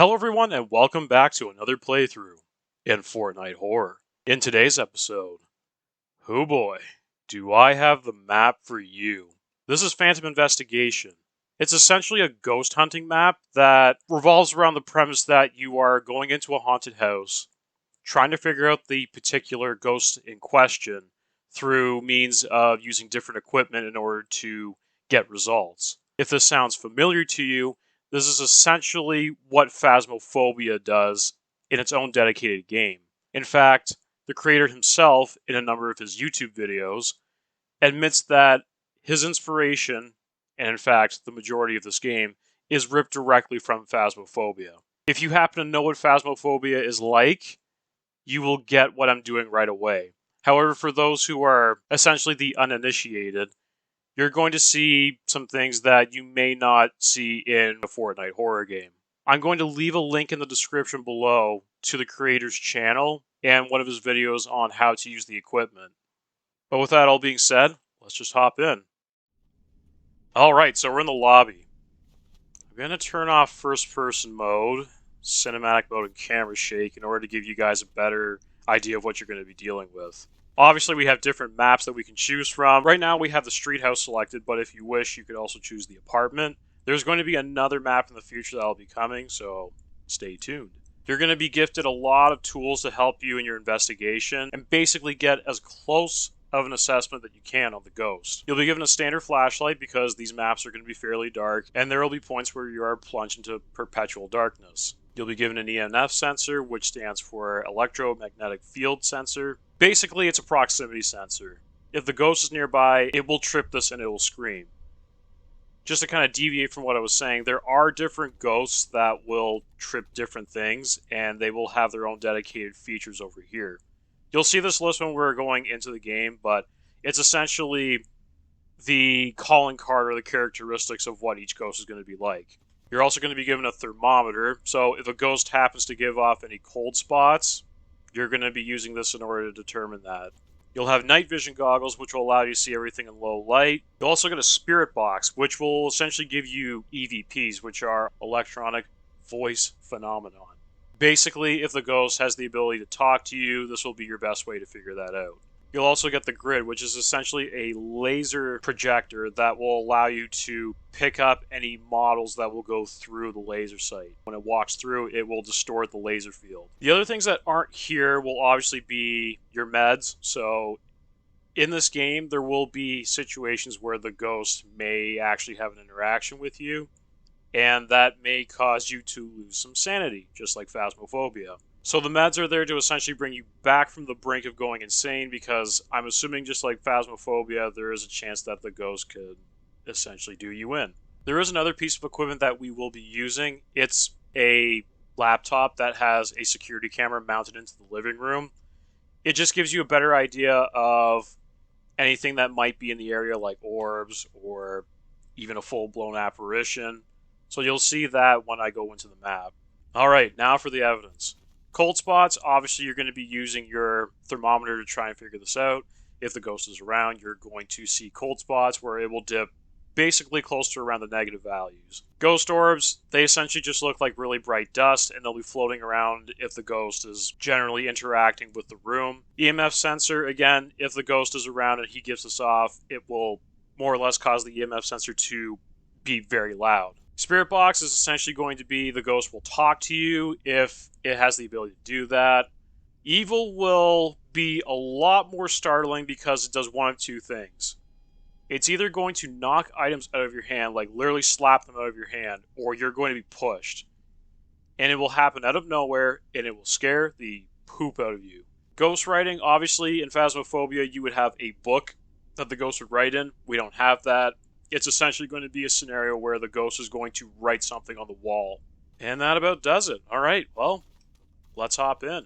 Hello everyone and welcome back to another playthrough in Fortnite Horror. In today's episode, oh boy, do I have the map for you. This is Phantom Investigation. It's essentially a ghost hunting map that revolves around the premise that you are going into a haunted house, trying to figure out the particular ghost in question through means of using different equipment in order to get results. If this sounds familiar to you, this is essentially what Phasmophobia does in its own dedicated game. In fact, the creator himself, in a number of his YouTube videos, admits that his inspiration, and in fact the majority of this game, is ripped directly from Phasmophobia. If you happen to know what Phasmophobia is like, you will get what I'm doing right away. However, for those who are essentially the uninitiated, you're going to see some things that you may not see in a Fortnite horror game. I'm going to leave a link in the description below to the creator's channel and one of his videos on how to use the equipment. But with that all being said, let's just hop in. Alright, so we're in the lobby. I'm going to turn off first person mode, cinematic mode, and camera shake in order to give you guys a better idea of what you're going to be dealing with. Obviously, we have different maps that we can choose from. Right now, we have the street house selected, but if you wish, you could also choose the apartment. There's going to be another map in the future that'll be coming, so stay tuned. You're going to be gifted a lot of tools to help you in your investigation and basically get as close of an assessment that you can on the ghost. You'll be given a standard flashlight because these maps are going to be fairly dark, and there will be points where you are plunged into perpetual darkness. You'll be given an EMF sensor, which stands for electromagnetic field sensor. Basically, it's a proximity sensor. If the ghost is nearby, it will trip this and it will scream. Just to kind of deviate from what I was saying, there are different ghosts that will trip different things, and they will have their own dedicated features over here. You'll see this list when we're going into the game, but it's essentially the calling card or the characteristics of what each ghost is going to be like. You're also going to be given a thermometer, so if a ghost happens to give off any cold spots, you're going to be using this in order to determine that. You'll have night vision goggles, which will allow you to see everything in low light. You'll also get a spirit box, which will essentially give you EVPs, which are electronic voice phenomenon. Basically, if the ghost has the ability to talk to you, this will be your best way to figure that out. You'll also get the grid, which is essentially a laser projector that will allow you to pick up any models that will go through the laser sight. When it walks through, it will distort the laser field. The other things that aren't here will obviously be your meds. So in this game, there will be situations where the ghost may actually have an interaction with you, and that may cause you to lose some sanity, just like Phasmophobia. So the meds are there to essentially bring you back from the brink of going insane, because I'm assuming just like Phasmophobia, there is a chance that the ghost could essentially do you in. There is another piece of equipment that we will be using. It's a laptop that has a security camera mounted into the living room. It just gives you a better idea of anything that might be in the area, like orbs or even a full-blown apparition. So you'll see that when I go into the map. Alright, now for the evidence. Cold spots, obviously you're going to be using your thermometer to try and figure this out. If the ghost is around, you're going to see cold spots where it will dip basically close to around the negative values. Ghost orbs, they essentially just look like really bright dust, and they'll be floating around if the ghost is generally interacting with the room. EMF sensor, again, if the ghost is around and he gives this off, it will more or less cause the EMF sensor to be very loud. Spirit box is essentially going to be the ghost will talk to you if it has the ability to do that. Evil will be a lot more startling because it does one of two things. It's either going to knock items out of your hand, like literally slap them out of your hand, or you're going to be pushed. And it will happen out of nowhere, and it will scare the poop out of you. Ghost writing, obviously, in Phasmophobia, you would have a book that the ghost would write in. We don't have that. It's essentially going to be a scenario where the ghost is going to write something on the wall. And that about does it. Alright, well, let's hop in.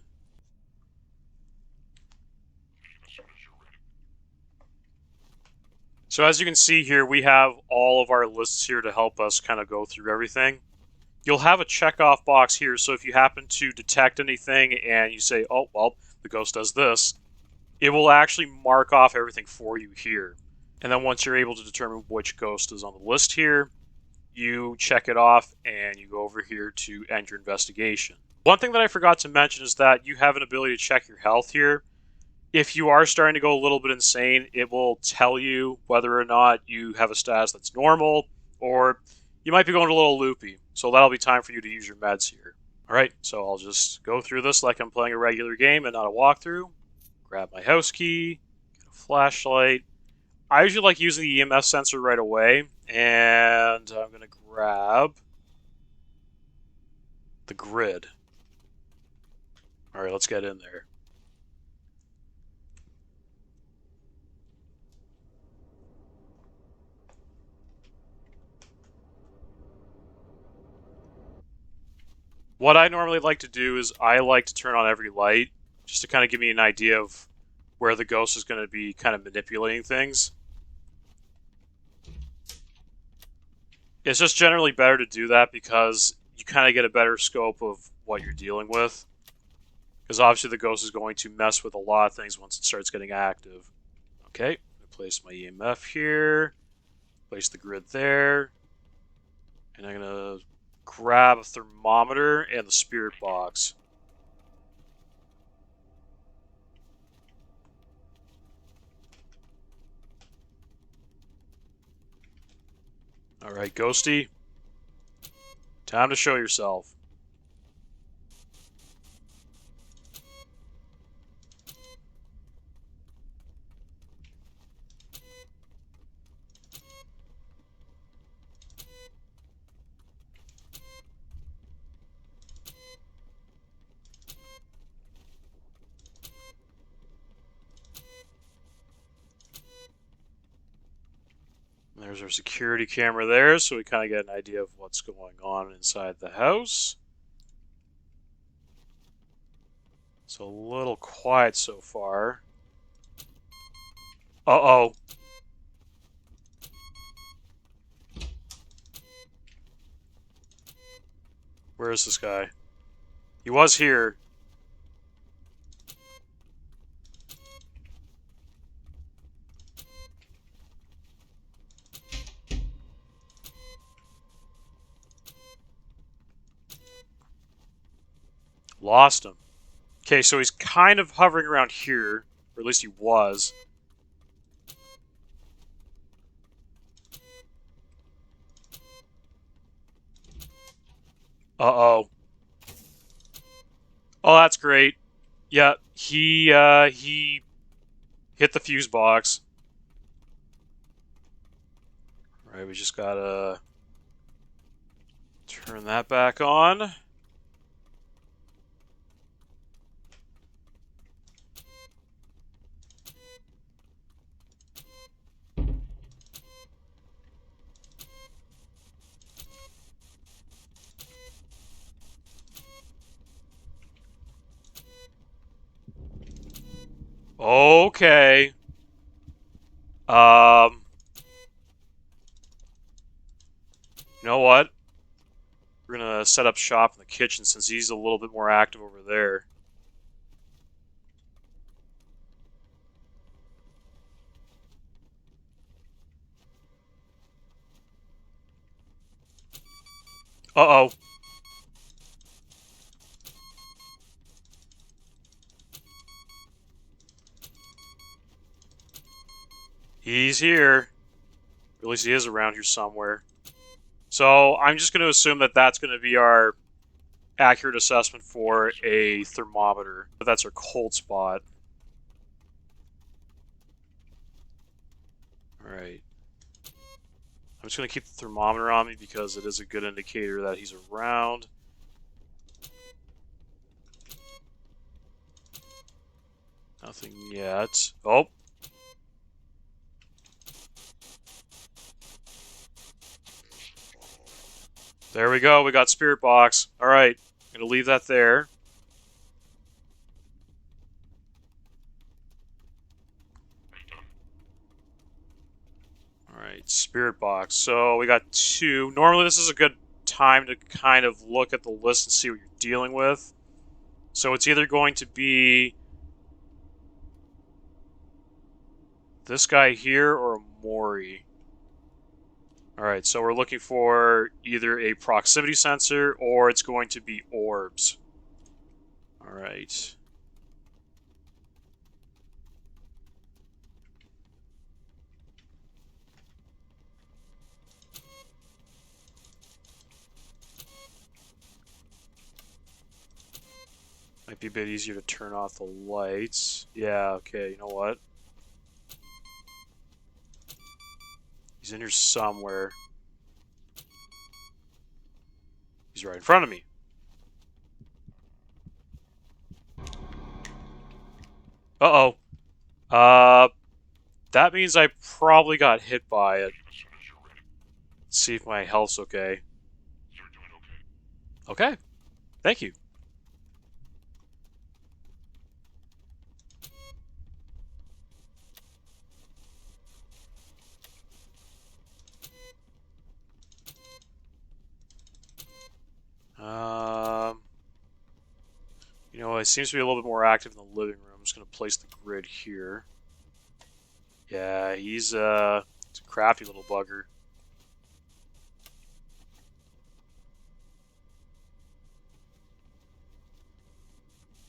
So as you can see here, we have all of our lists here to help us kind of go through everything. You'll have a checkoff box here, so if you happen to detect anything and you say, oh, well, the ghost does this, it will actually mark off everything for you here. And then once you're able to determine which ghost is on the list here, you check it off and you go over here to end your investigation. One thing that I forgot to mention is that you have an ability to check your health here. If you are starting to go a little bit insane, it will tell you whether or not you have a status that's normal, or you might be going a little loopy. So that'll be time for you to use your meds here. Alright, so I'll just go through this like I'm playing a regular game and not a walkthrough. Grab my house key, get a flashlight. I usually like using the EMF sensor right away, and I'm going to grab the grid. Alright, let's get in there. What I normally like to do is I like to turn on every light, just to kind of give me an idea of where the ghost is going to be kind of manipulating things. It's just generally better to do that because you kind of get a better scope of what you're dealing with. Because obviously the ghost is going to mess with a lot of things once it starts getting active. Okay, I'm going to place my EMF here, place the grid there, and I'm going to grab a thermometer and the spirit box. Alright, Ghosty. Time to show yourself. There's our security camera there, so we kind of get an idea of what's going on inside the house. It's a little quiet so far. Uh-oh. Where is this guy? He was here. Lost him. Okay, so he's kind of hovering around here, or at least he was. Uh-oh. Oh, that's great. Yeah, he hit the fuse box. All right, we just gotta turn that back on. Okay. You know what? We're gonna set up shop in the kitchen since he's a little bit more active over there. Uh-oh. He's here. At least he is around here somewhere. So I'm just going to assume that that's going to be our accurate assessment for a thermometer. But that's our cold spot. Alright. I'm just going to keep the thermometer on me because it is a good indicator that he's around. Nothing yet. Oh! There we go, we got spirit box. Alright, I'm going to leave that there. Alright, spirit box. So we got 2. Normally this is a good time to kind of look at the list and see what you're dealing with. So it's either going to be this guy here or a Mori. Alright, so we're looking for either a proximity sensor or it's going to be orbs. Alright. Might be a bit easier to turn off the lights. Yeah, okay, you know what? He's in here somewhere. He's right in front of me. Uh-oh. That means I probably got hit by it. Let's see if my health's okay. Okay. Thank you. You know, it seems to be a little bit more active in the living room. I'm just going to place the grid here. Yeah, he's a crafty little bugger.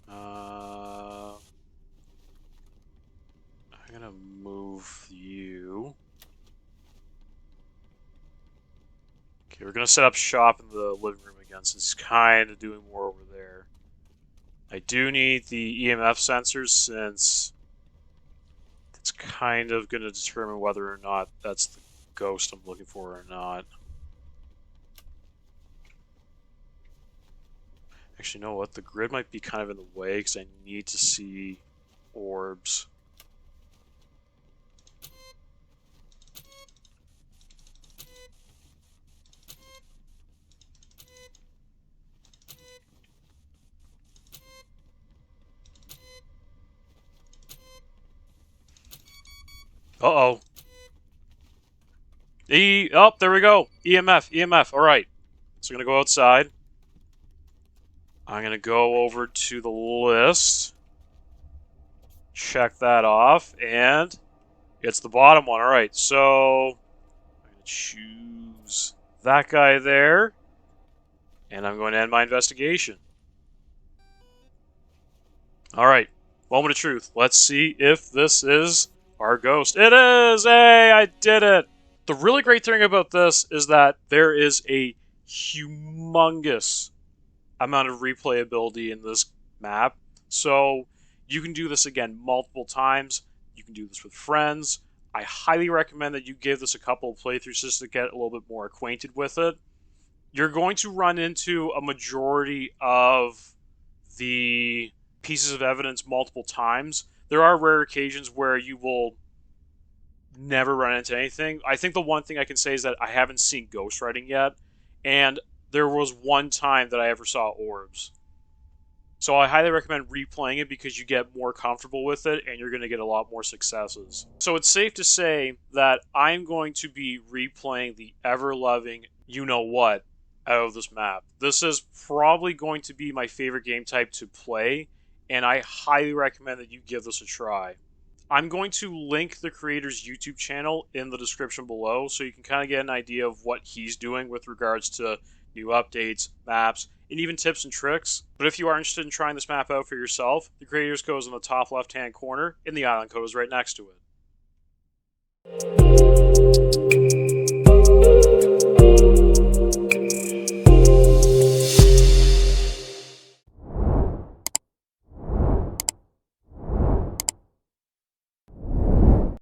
I'm going to move you. Okay, we're going to set up shop in the living room again since he's kind of doing more over there. I do need the EMF sensors since it's kind of going to determine whether or not that's the ghost I'm looking for or not. Actually, you know what? The grid might be kind of in the way because I need to see orbs. Uh-oh. Oh, there we go. EMF. All right. So I'm going to go outside. I'm going to go over to the list. Check that off. And it's the bottom one. All right. So I'm going to choose that guy there. And I'm going to end my investigation. All right. Moment of truth. Let's see if this is our ghost. It is! Hey, I did it! The really great thing about this is that there is a humongous amount of replayability in this map. So you can do this again multiple times. You can do this with friends. I highly recommend that you give this a couple of playthroughs just to get a little bit more acquainted with it. You're going to run into a majority of the pieces of evidence multiple times. There are rare occasions where you will never run into anything. I think the one thing I can say is that I haven't seen ghostwriting yet, and there was one time that I ever saw orbs. So I highly recommend replaying it because you get more comfortable with it and you're going to get a lot more successes. So it's safe to say that I'm going to be replaying the ever-loving you-know-what out of this map. This is probably going to be my favorite game type to play, and I highly recommend that you give this a try. I'm going to link the creator's YouTube channel in the description below so you can kind of get an idea of what he's doing with regards to new updates, maps, and even tips and tricks. But if you are interested in trying this map out for yourself, the creator's code is in the top left-hand corner, and the island code is right next to it.